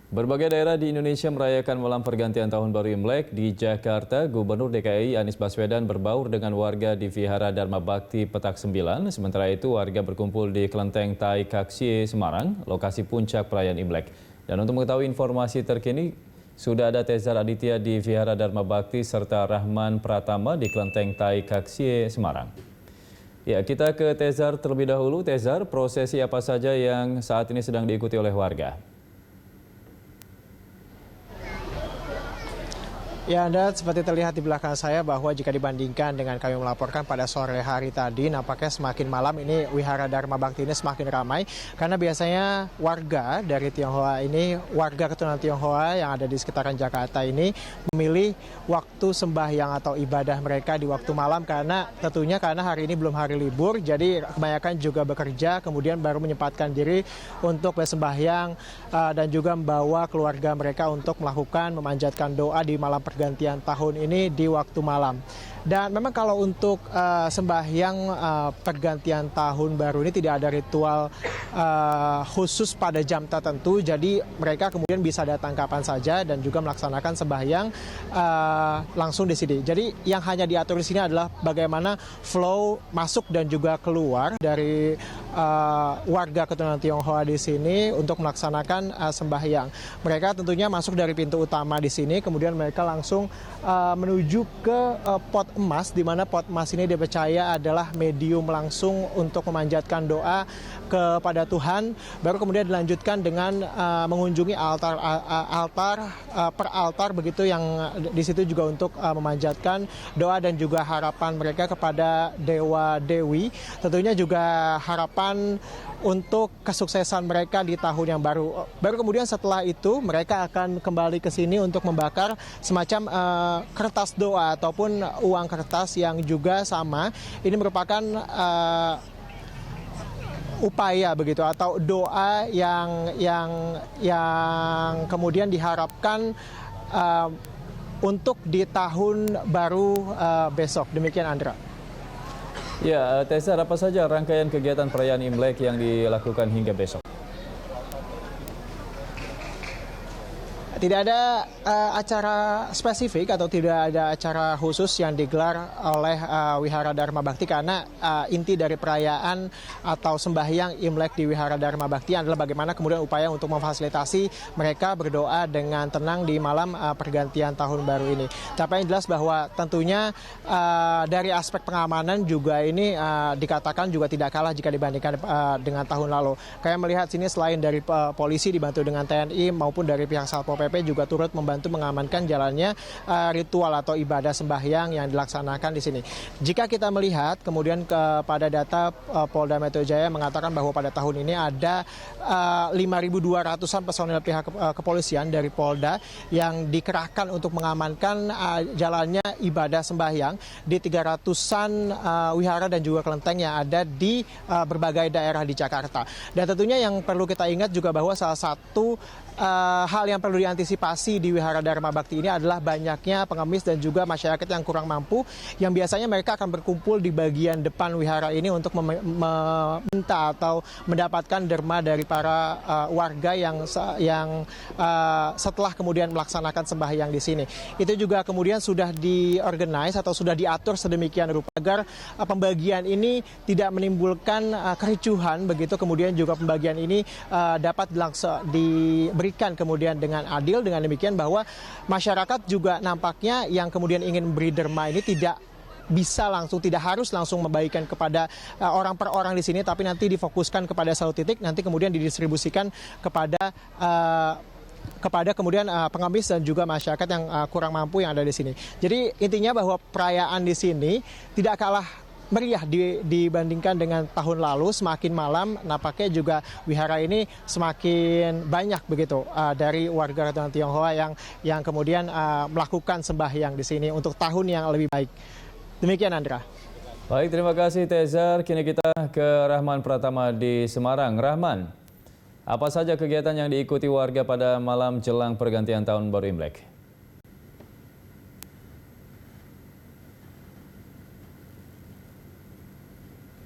Berbagai daerah di Indonesia merayakan malam pergantian tahun baru Imlek. Di Jakarta, Gubernur DKI Anies Baswedan berbaur dengan warga di Vihara Dharma Bakti Petak 9. Sementara itu, warga berkumpul di Kelenteng Tai Kaksie, Semarang, lokasi puncak perayaan Imlek. Dan untuk mengetahui informasi terkini, sudah ada Tezar Aditya di Vihara Dharma Bakti serta Rahman Pratama di Kelenteng Tai Kaksie, Semarang. Ya, kita ke Tezar terlebih dahulu. Tezar, prosesi apa saja yang saat ini sedang diikuti oleh warga? Ya, Anda seperti terlihat di belakang saya bahwa jika dibandingkan dengan kami melaporkan pada sore hari tadi, nampaknya semakin malam ini Wihara Dharma Bakti ini semakin ramai. Karena biasanya warga dari Tionghoa ini, warga keturunan Tionghoa yang ada di sekitaran Jakarta ini memilih waktu sembahyang atau ibadah mereka di waktu malam karena tentunya karena hari ini belum hari libur, jadi kebanyakan juga bekerja, kemudian baru menyempatkan diri untuk bersembahyang dan juga membawa keluarga mereka untuk melakukan memanjatkan doa di malam pergantian tahun ini di waktu malam. Dan memang kalau untuk sembahyang pergantian tahun baru ini tidak ada ritual khusus pada jam tertentu, jadi mereka kemudian bisa datang kapan saja dan juga melaksanakan sembahyang langsung di sini. Jadi yang hanya diatur di sini adalah bagaimana flow masuk dan juga keluar dari warga keturunan Tionghoa di sini untuk melaksanakan sembahyang. Mereka tentunya masuk dari pintu utama di sini, kemudian mereka langsung menuju ke pot emas, di mana pot emas ini dipercaya adalah medium langsung untuk memanjatkan doa kepada Tuhan. Baru kemudian dilanjutkan dengan mengunjungi per altar begitu, yang di situ juga untuk memanjatkan doa dan juga harapan mereka kepada dewa dewi. Tentunya juga harapan untuk kesuksesan mereka di tahun yang baru. Baru kemudian setelah itu mereka akan kembali ke sini untuk membakar semacam kertas doa ataupun uang kertas yang juga sama. Ini merupakan upaya begitu atau doa yang kemudian diharapkan untuk di tahun baru besok. Demikian, Andra. Ya, Tezar, apa saja rangkaian kegiatan perayaan Imlek yang dilakukan hingga besok? Tidak ada acara spesifik atau tidak ada acara khusus yang digelar oleh Wihara Dharma Bakti karena inti dari perayaan atau sembahyang Imlek di Wihara Dharma Bakti adalah bagaimana kemudian upaya untuk memfasilitasi mereka berdoa dengan tenang di malam pergantian tahun baru ini. Tapi yang jelas bahwa tentunya dari aspek pengamanan juga ini dikatakan juga tidak kalah jika dibandingkan dengan tahun lalu. Kayak melihat sini selain dari polisi dibantu dengan TNI maupun dari pihak Satpol PP juga turut membantu mengamankan jalannya ritual atau ibadah sembahyang yang dilaksanakan di sini. Jika kita melihat kemudian kepada data Polda Metro Jaya mengatakan bahwa pada tahun ini ada 5.200-an personil pihak kepolisian dari Polda yang dikerahkan untuk mengamankan jalannya ibadah sembahyang di 300-an wihara dan juga kelenteng yang ada di berbagai daerah di Jakarta. Dan tentunya yang perlu kita ingat juga bahwa salah satu hal yang perlu diantisipasi di Wihara Dharma Bakti ini adalah banyaknya pengemis dan juga masyarakat yang kurang mampu yang biasanya mereka akan berkumpul di bagian depan wihara ini untuk meminta atau mendapatkan derma dari para warga yang setelah kemudian melaksanakan sembahyang di sini. Itu juga kemudian sudah diorganize atau sudah diatur sedemikian rupa agar pembagian ini tidak menimbulkan kericuhan begitu, kemudian juga pembagian ini dapat diberikan kemudian dengan adil, dengan demikian bahwa masyarakat juga nampaknya yang kemudian ingin memberi derma ini tidak bisa langsung, tidak harus langsung membagikan kepada orang per orang di sini, tapi nanti difokuskan kepada satu titik, nanti kemudian didistribusikan kepada kemudian pengemis dan juga masyarakat yang kurang mampu yang ada di sini. Jadi intinya bahwa perayaan di sini tidak kalah meriah dibandingkan dengan tahun lalu. Semakin malam nampaknya juga wihara ini semakin banyak begitu dari warga keturunan Tionghoa yang kemudian melakukan sembahyang di sini untuk tahun yang lebih baik. Demikian, Andra. Baik, terima kasih Tezar. Kini kita ke Rahman Pratama di Semarang. Rahman, apa saja kegiatan yang diikuti warga pada malam jelang pergantian tahun baru Imlek?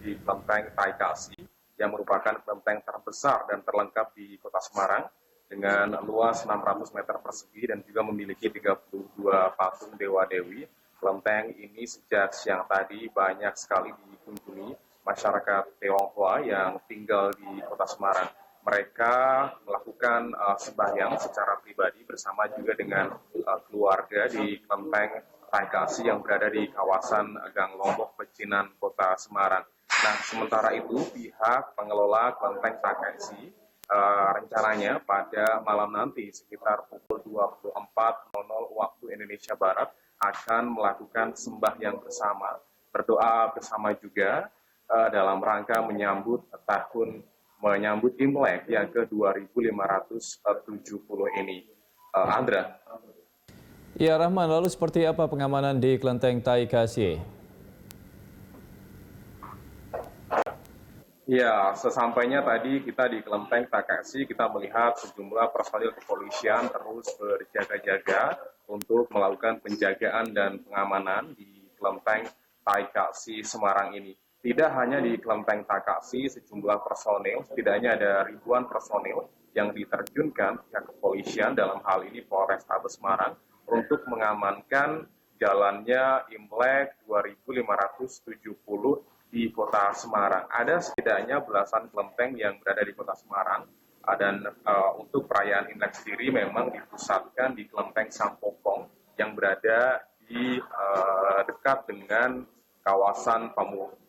Di Kelenteng Tai Kaksie yang merupakan kelenteng terbesar dan terlengkap di Kota Semarang. dengan luas 600 meter persegi dan juga memiliki 32 patung dewa-dewi. Kelenteng ini sejak siang tadi banyak sekali dikunjungi masyarakat Tionghoa yang tinggal di Kota Semarang. Mereka melakukan sembahyang secara pribadi bersama juga dengan keluarga di Kelenteng Taikasi yang berada di kawasan Gang Lombok, Pecinan, Kota Semarang. Nah, sementara itu pihak pengelola Kelenteng Taikasi rencananya pada malam nanti sekitar pukul 24.00 waktu Indonesia Barat akan melakukan sembahyang bersama, berdoa bersama juga dalam rangka menyambut Imlek yang ke-2570 ini. Andra. Ya Rahman, lalu seperti apa pengamanan di Kelenteng Taikasi? Ya, sesampainya tadi kita di Kelenteng Taikasi, kita melihat sejumlah personil kepolisian terus berjaga-jaga untuk melakukan penjagaan dan pengamanan di Kelenteng Taikasi Semarang ini. Tidak hanya di Kelenteng Taikasi, sejumlah personil, setidaknya ada ribuan personil yang diterjunkan pihak kepolisian dalam hal ini Polrestabes Semarang untuk mengamankan jalannya Imlek 2570 di Kota Semarang. Ada setidaknya belasan kelenteng yang berada di Kota Semarang dan untuk perayaan Imlek sendiri memang dipusatkan di Kelenteng Sampokong yang berada di dekat dengan kawasan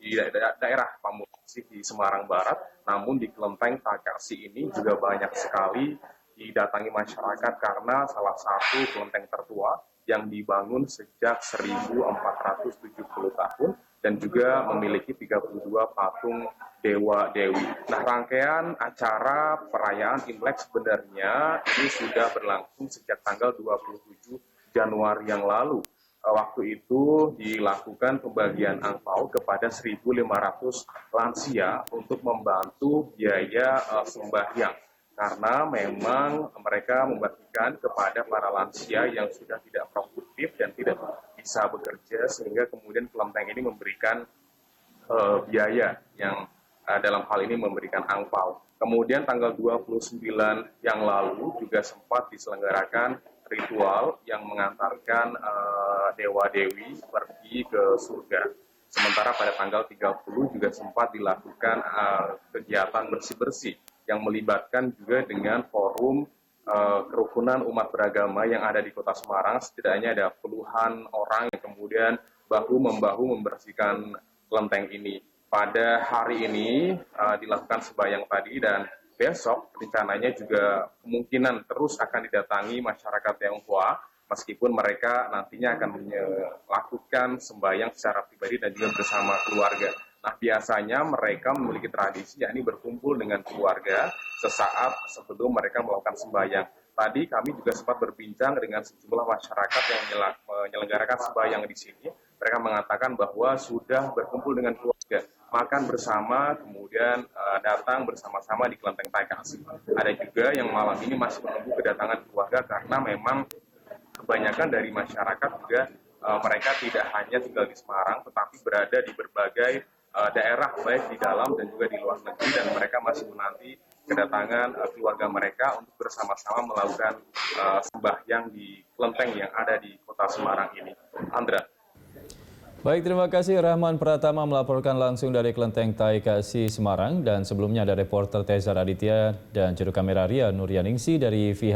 di daerah Pamukasi di Semarang Barat. Namun di Kelenteng Taikasi ini juga banyak sekali didatangi masyarakat karena salah satu kelenteng tertua yang dibangun sejak 1470 tahun dan juga memiliki 32 patung dewa-dewi. Nah, rangkaian acara perayaan Imlek sebenarnya ini sudah berlangsung sejak tanggal 27 Januari yang lalu. Waktu itu dilakukan pembagian angpau kepada 1.500 lansia untuk membantu biaya sembahyang. Karena memang mereka membagikan kepada para lansia yang sudah tidak produktif dan tidak bisa bekerja, sehingga kemudian kelenteng ini memberikan biaya yang dalam hal ini memberikan angpau. Kemudian tanggal 29 yang lalu juga sempat diselenggarakan ritual yang mengantarkan dewa-dewi pergi ke surga. Sementara pada tanggal 30 juga sempat dilakukan kegiatan bersih-bersih yang melibatkan juga dengan forum kerukunan umat beragama yang ada di Kota Semarang. Setidaknya ada puluhan orang yang kemudian bahu-membahu membersihkan kelenteng ini. Pada hari ini dilakukan sembahyang tadi dan besok rencananya juga kemungkinan terus akan didatangi masyarakat Tionghoa meskipun mereka nantinya akan melakukan sembahyang secara pribadi dan juga bersama keluarga. Nah, biasanya mereka memiliki tradisi yakni berkumpul dengan keluarga sesaat sebelum mereka melakukan sembahyang. Tadi kami juga sempat berbincang dengan sejumlah masyarakat yang menyelenggarakan sembahyang di sini. Mereka mengatakan bahwa sudah berkumpul dengan keluarga, makan bersama, kemudian datang bersama-sama di Kelenteng Taikasi. Ada juga yang malam ini masih menunggu kedatangan keluarga karena memang kebanyakan dari masyarakat juga mereka tidak hanya tinggal di Semarang, tetapi berada di berbagai daerah baik di dalam dan juga di luar negeri, dan mereka masih menanti kedatangan keluarga mereka untuk bersama-sama melakukan sembahyang di kelenteng yang ada di Kota Semarang ini. Andra. Baik, terima kasih Rahman Pratama melaporkan langsung dari Kelenteng Taikasi Semarang, dan sebelumnya ada reporter Teza Raditya dan juru kamera Ria Nuryaningsi dari Vihara.